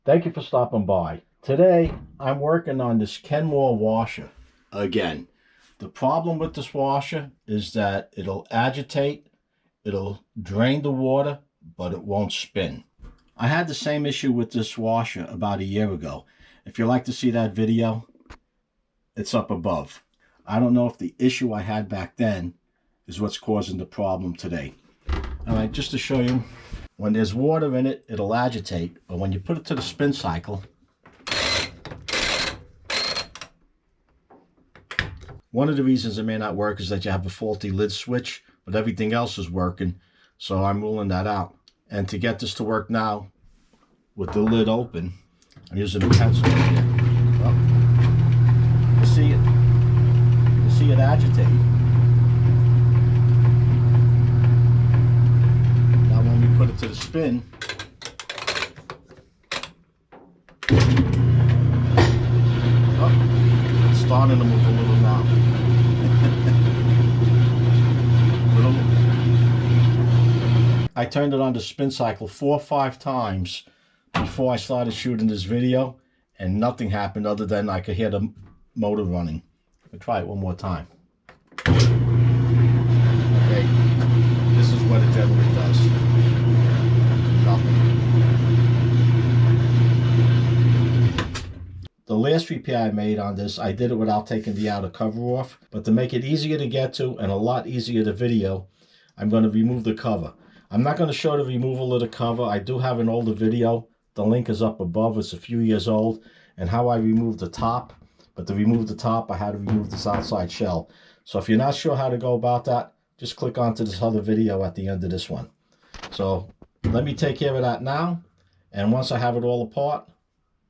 Thank you for stopping by. Today, I'm working on this Kenmore washer again. The problem with this washer is that it'll agitate, it'll drain the water, but it won't spin. I had the same issue with this washer about a year ago. If you'd like to see that video, it's up above. I don't know if the issue I had back then is what's causing the problem today. All right, just to show you, when there's water in it, it'll agitate, but when you put it to the spin cycle, one of the reasons it may not work is that you have a faulty lid switch, but everything else is working, so I'm ruling that out. And to get this to work now, with the lid open, I'm using a pencil here. Well, you see it agitate. Now when we put it to the spin, it's starting to move a little now. I turned it on the spin cycle 4 or 5 times before I started shooting this video, and nothing happened other than I could hear the motor running. I'll try it one more time. Okay, this is what it generally does. Nothing. The last repair I made on this, I did it without taking the outer cover off, but to make it easier to get to and a lot easier to video, I'm going to remove the cover. I'm not going to show the removal of the cover. I do have an older video. The link is up above. It's a few years old, and how I removed the top. But to remove the top, I had to remove this outside shell. So if you're not sure how to go about that, just click onto this other video at the end of this one. So let me take care of that now, and once I have it all apart,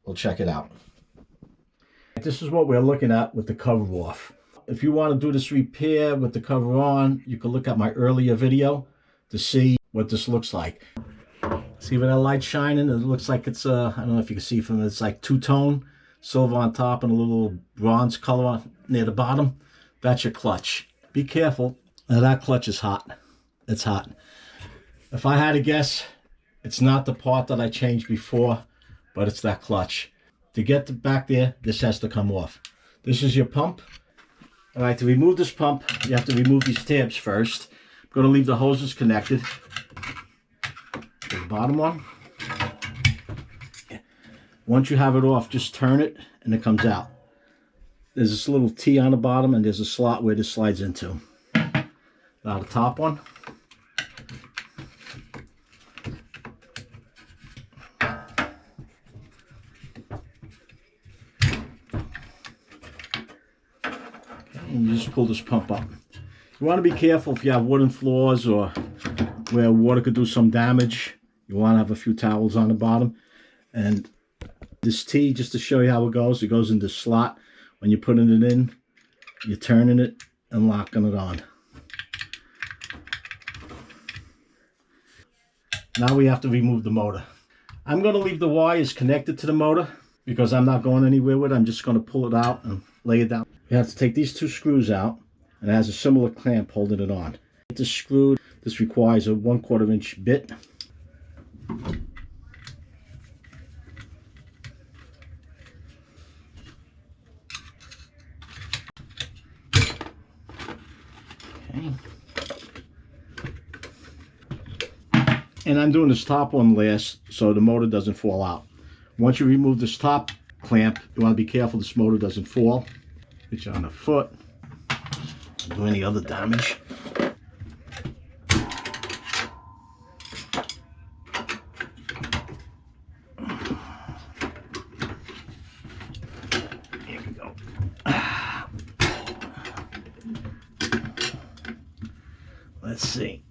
we'll check it out. This is what we're looking at with the cover off. If you want to do this repair with the cover on, you can look at my earlier video to see what this looks like. See where that light's shining? It looks like it's I don't know if you can see from it, it's like two-tone, silver on top and a little bronze color near the bottom. That's your clutch. Be careful. Now that clutch is hot. It's hot. If I had to guess, it's not the part that I changed before, but it's that clutch. To get back there, this has to come off. This is your pump. All right, to remove this pump, you have to remove these tabs first. I'm going to leave the hoses connected. The bottom one. Once you have it off, just turn it and it comes out. There's this little T on the bottom and there's a slot where this slides into. Now the top one. And you just pull this pump up. You want to be careful if you have wooden floors or where water could do some damage. You want to have a few towels on the bottom. And this T, just to show you how it goes in the slot. When you're putting it in, you're turning it and locking it on. Now we have to remove the motor. I'm going to leave the wires connected to the motor because I'm not going anywhere with it. I'm just going to pull it out and lay it down. You have to take these 2 screws out, and it has a similar clamp holding it on. This screw, this requires a 1/4 inch bit. Okay. And I'm doing this top one last so the motor doesn't fall out. Once you remove this top clamp, you want to be careful this motor doesn't fall. Hit you on the foot. Don't do any other damage. Here we go. Let's see.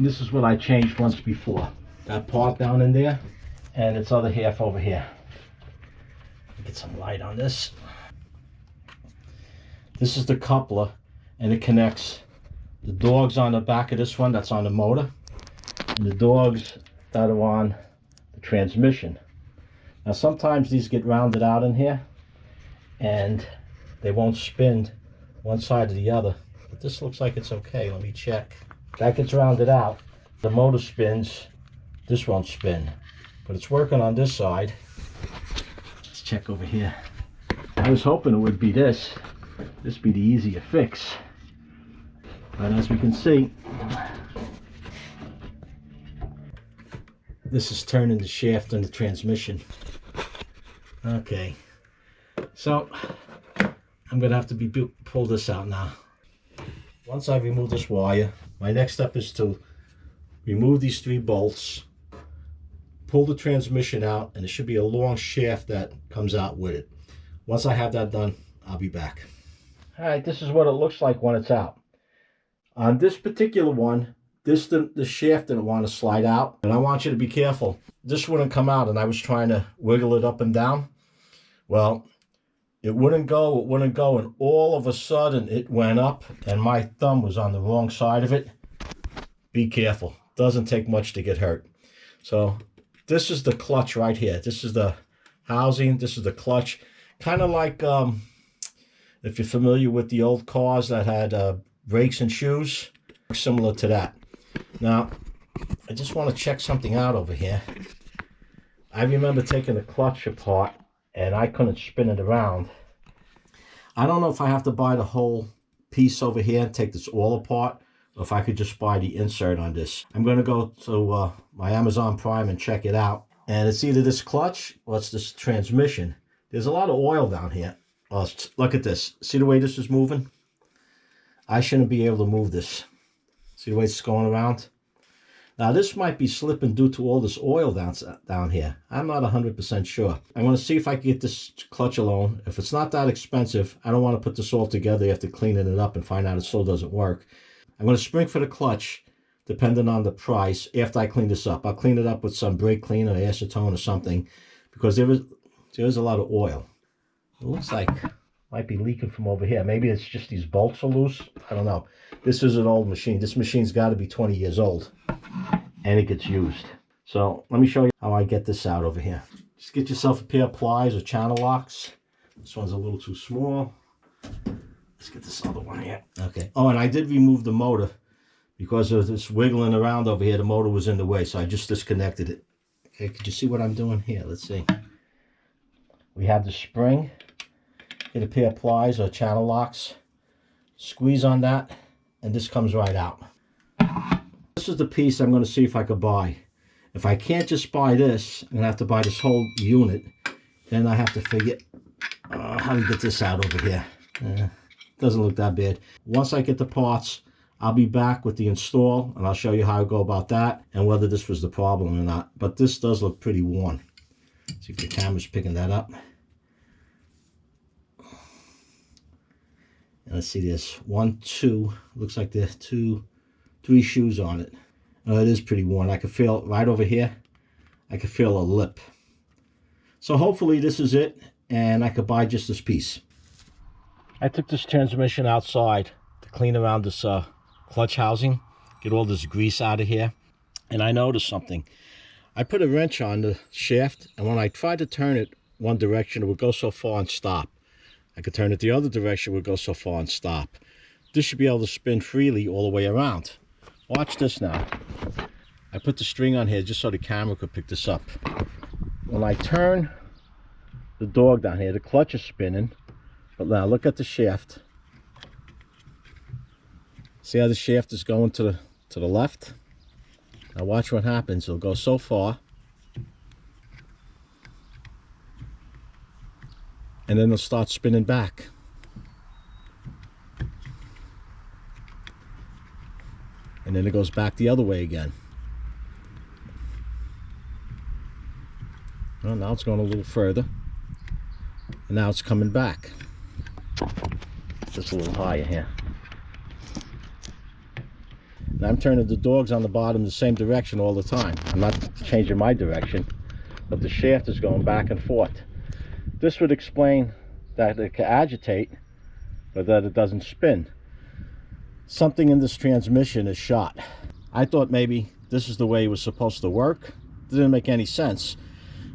This is what I changed once before. That part down in there and its other half over here. Get some light on this. This is the coupler, and it connects the dogs on the back of this one that's on the motor and the dogs that are on the transmission. Now sometimes these get rounded out in here and they won't spin one side or the other, but this looks like it's okay. Let me check. That gets rounded out. The motor spins this won't spin. But it's working on this side. Let's check over here. I was hoping it would be this. This would be the easier fix. But as we can see, this is turning the shaft and the transmission. Okay, so I'm gonna have to pull this out now. Once I remove this wire, my next step is to remove these 3 bolts, pull the transmission out, and there should be a long shaft that comes out with it. Once I have that done, I'll be back. All right, this is what it looks like when it's out. On this particular one, the shaft didn't want to slide out, and I want you to be careful. This wouldn't come out, and I was trying to wiggle it up and down. Well, it wouldn't go, and all of a sudden it went up, and my thumb was on the wrong side of it. Be careful. Doesn't take much to get hurt. So this is the clutch right here. This is the housing. This is the clutch. Kind of like if you're familiar with the old cars that had brakes and shoes, similar to that. Now, I just want to check something out over here. I remember taking the clutch apart and I couldn't spin it around. I don't know if I have to buy the whole piece over here and take this all apart, or if I could just buy the insert on this. I'm going to go to my Amazon Prime and check it out. And it's either this clutch or it's this transmission. There's a lot of oil down here. Oh, look at this. See the way this is moving? I shouldn't be able to move this. See the way it's going around? Now this might be slipping due to all this oil down here. I'm not 100% sure. I'm going to see if I can get this clutch alone. If it's not that expensive, I don't want to put this all together after cleaning it up and find out it still doesn't work. I'm going to spring for the clutch, depending on the price, after I clean this up. I'll clean it up with some brake cleaner, acetone or something, because there is a lot of oil. It looks like it might be leaking from over here. Maybe it's just these bolts are loose. I don't know. This is an old machine. This machine's got to be 20 years old, and it gets used. So let me show you how I get this out over here. Just get yourself a pair of pliers or channel locks. This one's a little too small. Let's get this other one here. Okay. Oh, and I did remove the motor because of this wiggling around over here. The motor was in the way, so I just disconnected it. Okay, could you see what I'm doing here? Let's see. We have the spring. Get a pair of pliers or channel locks. Squeeze on that, and this comes right out. This is the piece I'm going to see if I could buy. If I can't just buy this, I'm going to have to buy this whole unit. Then I have to figure how to get this out over here. Doesn't look that bad. Once I get the parts, I'll be back with the install, and I'll show you how I go about that and whether this was the problem or not. But this does look pretty worn. See if the camera's picking that up. And let's see, there's 1, 2, looks like there's 2, 3 shoes on it. Oh, it is pretty worn. I can feel right over here. I can feel a lip. So hopefully this is it, and I could buy just this piece. I took this transmission outside to clean around this clutch housing, get all this grease out of here, and I noticed something. I put a wrench on the shaft, and when I tried to turn it one direction, it would go so far and stop. I could turn it the other direction, it would go so far and stop. This should be able to spin freely all the way around. Watch this now. I put the string on here just so the camera could pick this up. When I turn the dog down here, the clutch is spinning, but now look at the shaft. See how the shaft is going to the left? Now watch what happens. It'll go so far, and then it'll start spinning back. And then it goes back the other way again. Well, now it's going a little further, and now it's coming back. Just a little higher here. Now I'm turning the dogs on the bottom the same direction all the time. I'm not changing my direction, but the shaft is going back and forth. This would explain that it can agitate, but that it doesn't spin. Something in this transmission is shot. I thought maybe this is the way it was supposed to work. It didn't make any sense.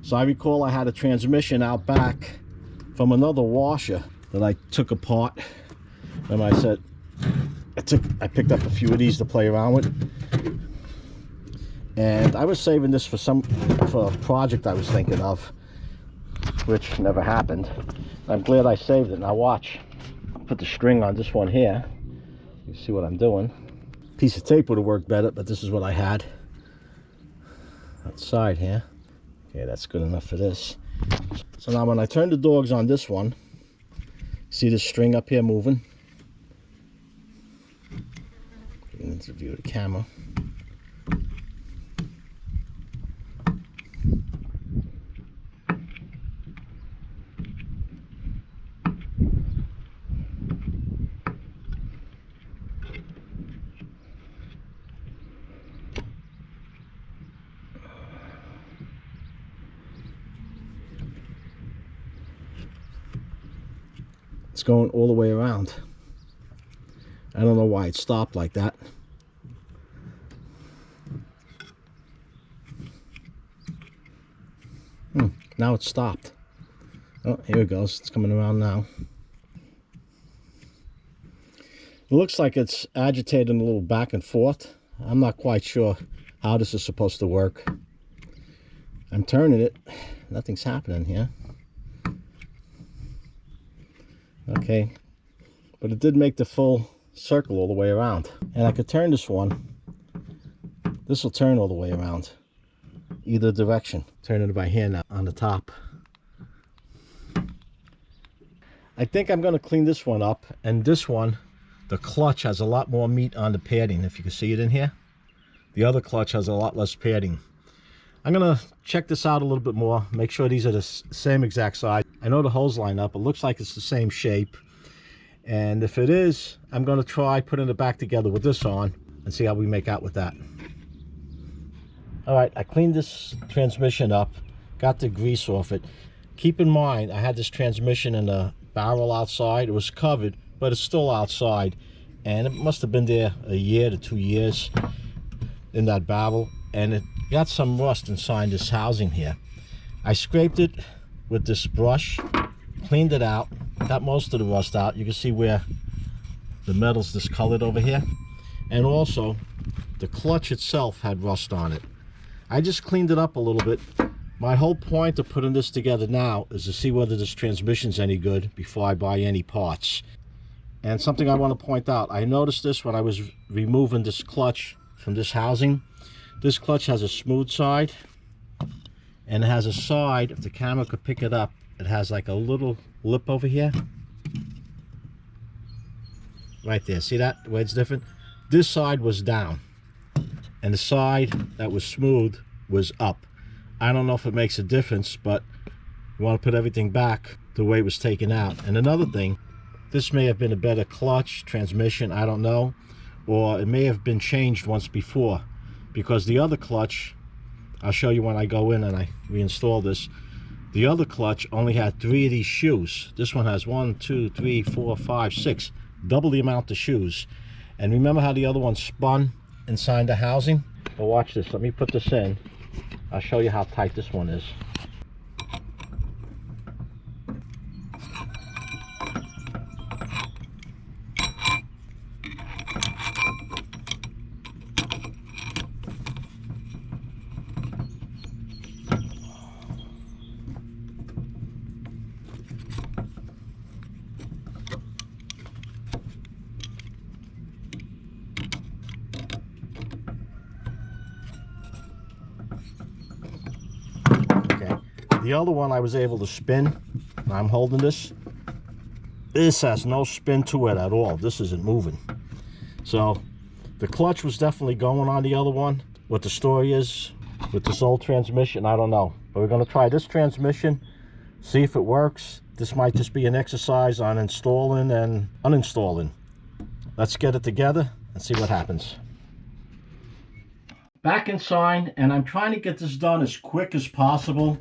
So I recall I had a transmission out back from another washer that I took apart. And I said, I picked up a few of these to play around with. And I was saving this for a project I was thinking of, which never happened. I'm glad I saved it. Now watch. Put the string on this one here. You see what I'm doing. Piece of tape would have worked better, but this is what I had. Outside here. Okay, that's good enough for this. So now when I turn the dogs on this one, see the string up here moving? Into view of the camera. It's going all the way around. I don't know why it stopped like that. Now it's stopped. Oh, here it goes. It's coming around now. It looks like it's agitating a little back and forth. I'm not quite sure how this is supposed to work. I'm turning it. Nothing's happening here. Okay, but it did make the full circle all the way around. And I could turn this one. This will turn all the way around, either direction. Turning it by hand now on the top. I think I'm going to clean this one up, and this one, the clutch has a lot more meat on the padding, if you can see it in here. The other clutch has a lot less padding. I'm going to check this out a little bit more, make sure these are the same exact size. I know the holes line up. It looks like it's the same shape. And if it is, I'm going to try putting it back together with this on and see how we make out with that. All right, I cleaned this transmission up, got the grease off it. Keep in mind, I had this transmission in a barrel outside. It was covered, but it's still outside. And it must have been there a year to 2 years in that barrel. And it got some rust inside this housing here. I scraped it with this brush, cleaned it out, got most of the rust out. You can see where the metal's discolored over here. And also, the clutch itself had rust on it. I just cleaned it up a little bit. My whole point of putting this together now is to see whether this transmission's any good before I buy any parts. And something I want to point out, I noticed this when I was removing this clutch from this housing. This clutch has a smooth side, and it has a side, if the camera could pick it up, it has like a little lip over here. Right there, see that, the way it's different? This side was down, and the side that was smooth was up. I don't know if it makes a difference, but you want to put everything back the way it was taken out. And another thing, this may have been a better clutch, transmission, I don't know, or it may have been changed once before, because the other clutch, I'll show you when I go in and I reinstall this, the other clutch only had 3 of these shoes. This one has 1, 2, 3, 4, 5, 6, double the amount of shoes. And remember how the other one spun inside the housing? Well, watch this. Let me put this in. I'll show you how tight this one is. The other one I was able to spin. I'm holding this. This has no spin to it at all. This isn't moving. So the clutch was definitely going on the other one. What the story is with this old transmission, I don't know. But we're going to try this transmission, see if it works. This might just be an exercise on installing and uninstalling. Let's get it together and see what happens. Back inside, and I'm trying to get this done as quick as possible.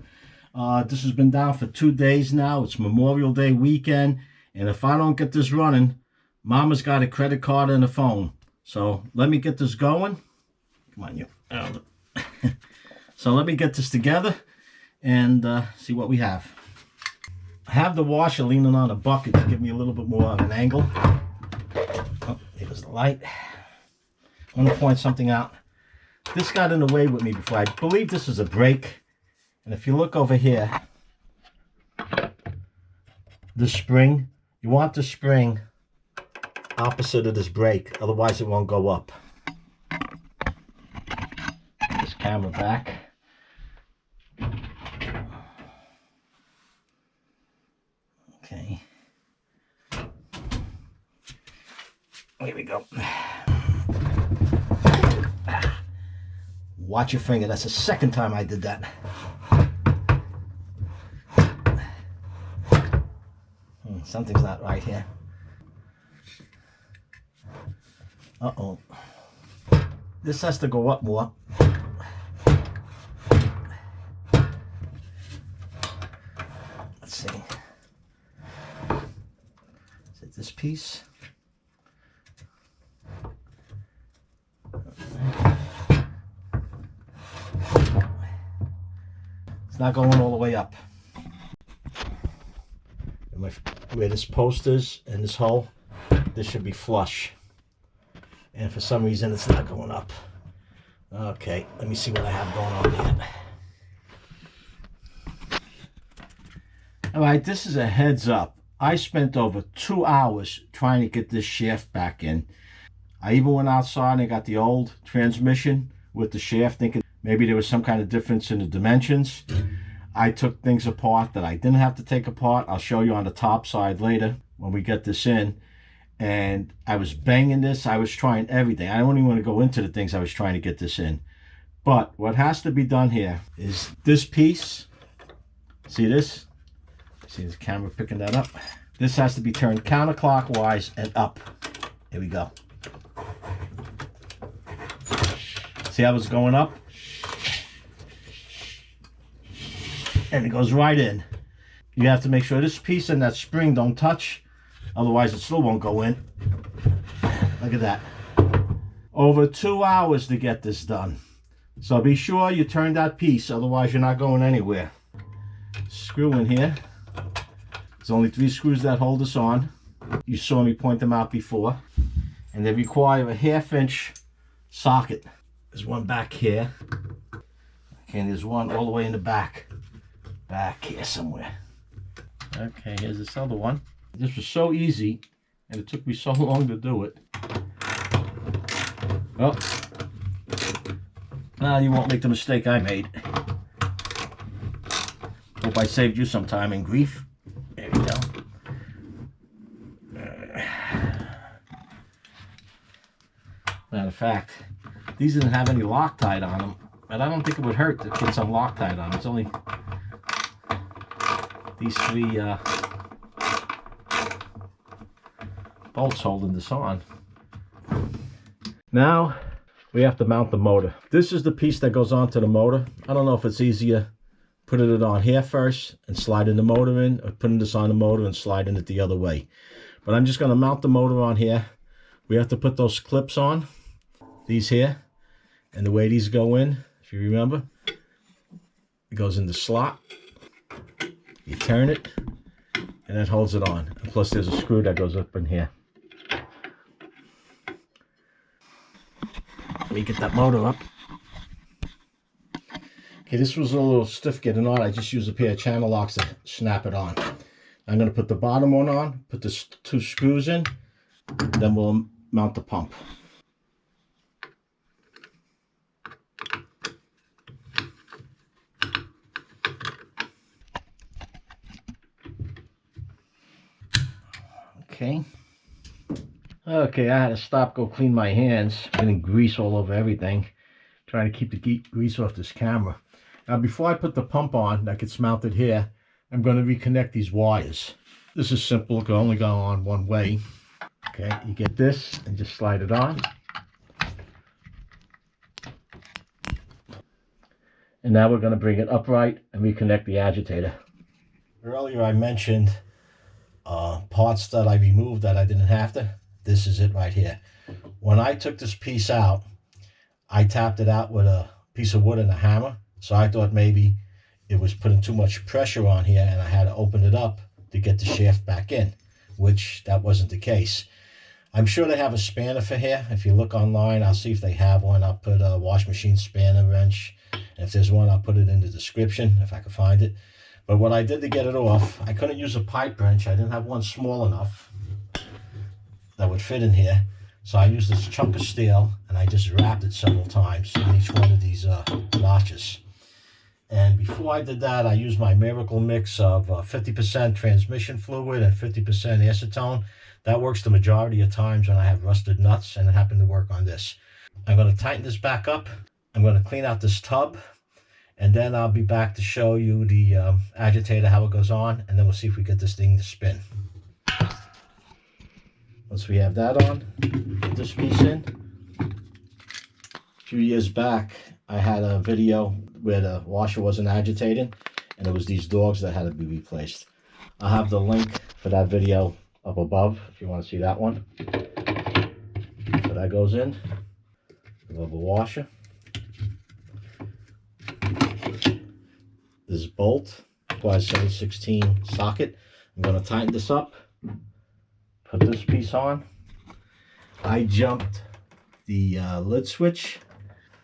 This has been down for 2 days now. It's Memorial Day weekend, and if I don't get this running, Mama's got a credit card and a phone. So let me get this going. Come on, you. So let me get this together and see what we have. I have the washer leaning on a bucket to give me a little bit more of an angle. Oh, there goes the light. I want to point something out. This got in the way with me before. I believe this is a brake. And if you look over here, the spring, you want the spring opposite of this brake, otherwise it won't go up. This camera back. Okay. Here we go. Watch your finger. That's the second time I did that. Something's not right here. Uh-oh. This has to go up more. Let's see. Is it this piece? It's not going all the way up. Where this post is and this hole, this should be flush. And for some reason it's not going up. Okay, let me see what I have going on here. Alright, this is a heads up. I spent over 2 hours trying to get this shaft back in. I even went outside and got the old transmission with the shaft, thinking maybe there was some kind of difference in the dimensions. I took things apart that I didn't have to take apart. I'll show you on the top side later when we get this in. And I was banging this. I was trying everything. I don't even want to go into the things I was trying to get this in. But what has to be done here is this piece. See this? See this camera picking that up? This has to be turned counterclockwise and up. Here we go. See how it's going up? And it goes right in. You have to make sure this piece and that spring don't touch, otherwise it still won't go in. Look at that. Over 2 hours to get this done. So be sure you turn that piece, otherwise you're not going anywhere. Screw in here. There's only 3 screws that hold this on. You saw me point them out before. And they require a 1/2 inch socket. There's one back here. Okay, and there's one all the way in the back. Back here somewhere. Okay, here's this other one. This was so easy, and it took me so long to do it. Oh. Now you won't make the mistake I made. Hope I saved you some time and grief. There we go. Matter of fact, these didn't have any Loctite on them, but I don't think it would hurt to put some Loctite on them. It's only these 3 bolts holding this on. Now we have to mount the motor. This is the piece that goes onto the motor. I don't know if it's easier putting it on here first and sliding the motor in, or putting this on the motor and sliding it the other way. But I'm just going to mount the motor on here. We have to put those clips on, these here, and the way these go in, if you remember, it goes in the slot. You turn it, and that holds it on. And plus there's a screw that goes up in here. Let me get that motor up. Okay, this was a little stiff getting on. I just used a pair of channel locks to snap it on. I'm going to put the bottom one on, put the 2 screws in, then we'll mount the pump. Okay, I had to stop, go clean my hands. Getting grease all over everything. Trying to keep the grease off this camera. Now before I put the pump on that gets mounted here, I'm going to reconnect these wires. This is simple, it can only go on one way. Okay, you get this and just slide it on. And now we're going to bring it upright and reconnect the agitator. Earlier I mentioned parts that I removed that I didn't have to. This is it right here. When I took this piece out, I tapped it out with a piece of wood and a hammer. So I thought maybe it was putting too much pressure on here and I had to open it up to get the shaft back in, which that wasn't the case. I'm sure they have a spanner for here. If you look online, I'll see if they have one. I'll put a wash machine spanner wrench. And if there's one, I'll put it in the description if I can find it. But what I did to get it off, I couldn't use a pipe wrench. I didn't have one small enough that would fit in here. So I used this chunk of steel and I just wrapped it several times in each one of these notches. And before I did that, I used my miracle mix of 50% transmission fluid and 50% acetone. That works the majority of times when I have rusted nuts, and it happened to work on this. I'm going to tighten this back up. I'm going to clean out this tub, and then I'll be back to show you the agitator, how it goes on, and then we'll see if we get this thing to spin. Once we have that on, put this piece in. A few years back, I had a video where the washer wasn't agitating, and it was these dogs that had to be replaced. I'll have the link for that video up above if you want to see that one. So that goes in above the washer. This bolt requires 7/16 socket. I'm going to tighten this up, put this piece on. I jumped the lid switch,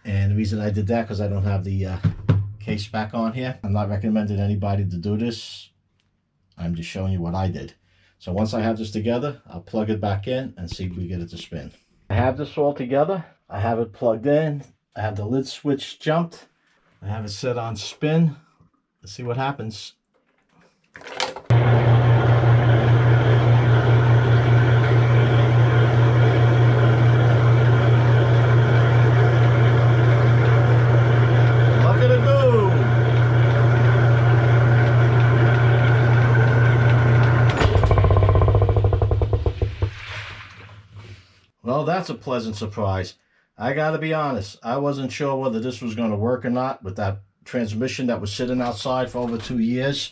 and the reason I did that because I don't have the case back on here. I'm not recommending anybody to do this. I'm just showing you what I did. So once I have this together, I'll plug it back in and see if we get it to spin. I have this all together. I have it plugged in. I have the lid switch jumped. I have it set on spin. Let's see what happens. Look at it go! Well, that's a pleasant surprise. I gotta be honest, I wasn't sure whether this was going to work or not with that transmission that was sitting outside for over 2 years,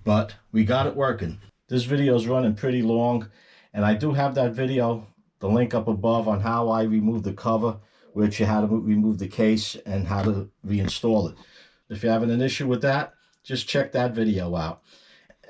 but we got it working. This video is running pretty long, and I do have that video, the link up above, on how I removed the cover, which you how to remove the case and how to reinstall it. If you're having an issue with that, just check that video out.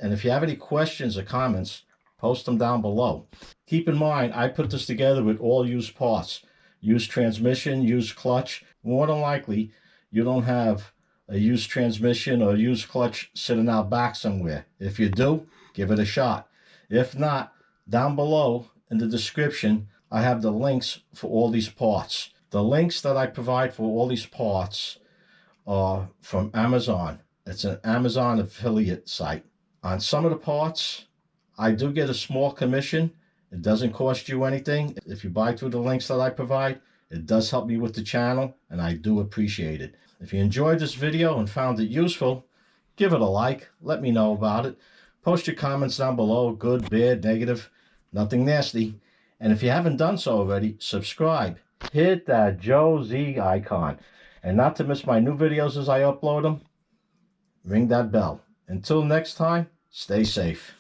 And if you have any questions or comments, post them down below. Keep in mind, I put this together with all used parts. Used transmission, used clutch. More than likely, you don't have a used transmission or used clutch sitting out back somewhere. If you do, give it a shot. If not, down below in the description, I have the links for all these parts. The links that I provide for all these parts are from Amazon. It's an Amazon affiliate site. On some of the parts, I do get a small commission. It doesn't cost you anything. If you buy through the links that I provide, it does help me with the channel, and I do appreciate it. If you enjoyed this video and found it useful, give it a like. Let me know about it. Post your comments down below, good, bad, negative, nothing nasty. And if you haven't done so already, subscribe. Hit that Joe Z icon. And not to miss my new videos as I upload them, ring that bell. Until next time, stay safe.